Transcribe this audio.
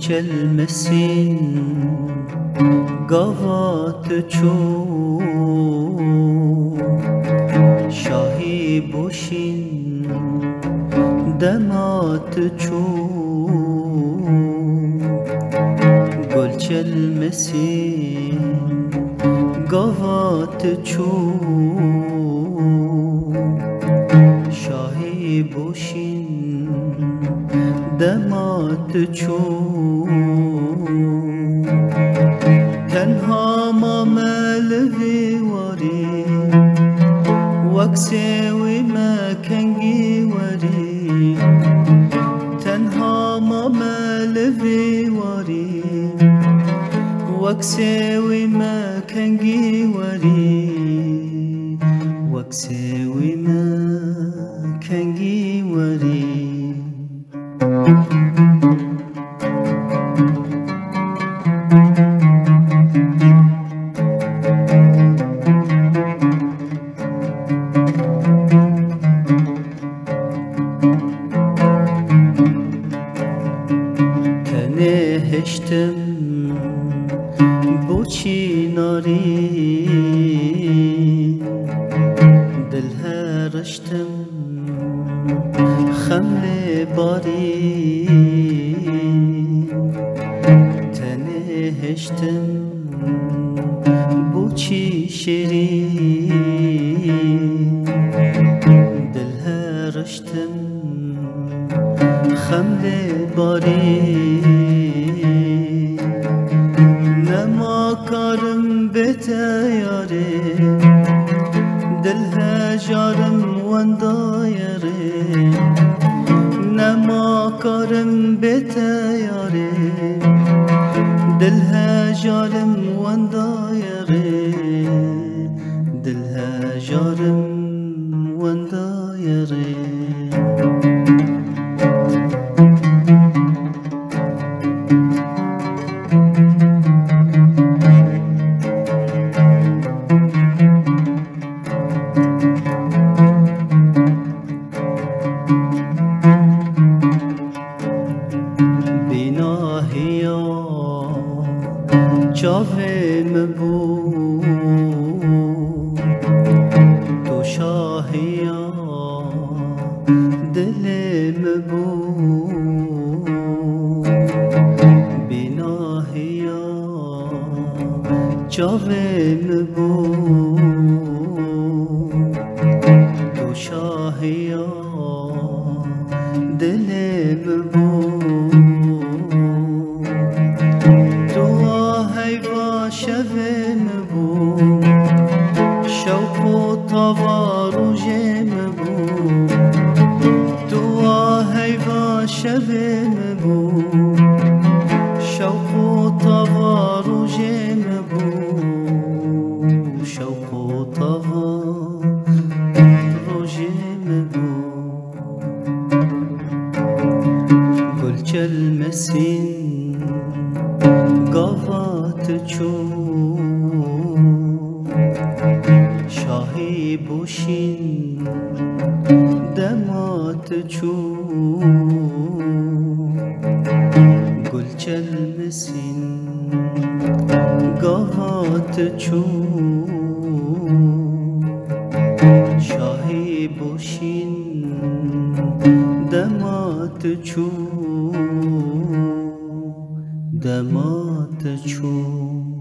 gelmesin gavat çu şahi boşin demat çu gol gelmesin gavat çu şahi boşin demat çu tenha mamelevi wari waksewi makengi wari tenha mamelevi wari waksewi makengi wari waksewi makengi wari هشتم بوچی ناری دل هرشتم خمل باری تنه هشتم بوچی شیری دل هرشتم خمل باری karım beteyare dil hejarım vanda yare nema karım beteyare dil hejarım vanda yare dil hejarım vanda yare چاوم بو تو شاهیا دلم بو بناهیا چاوم بو تو شاهیا دلم بو شوم بو شوق و طواروجم بو دعا هیوا شوم بو شوق و طواروجم بو شوق و طواروجم بو گل gelmesin gavat çu şahi boşin demat çu gül gelmesin gavat çu şahi boşin demat çu demat çu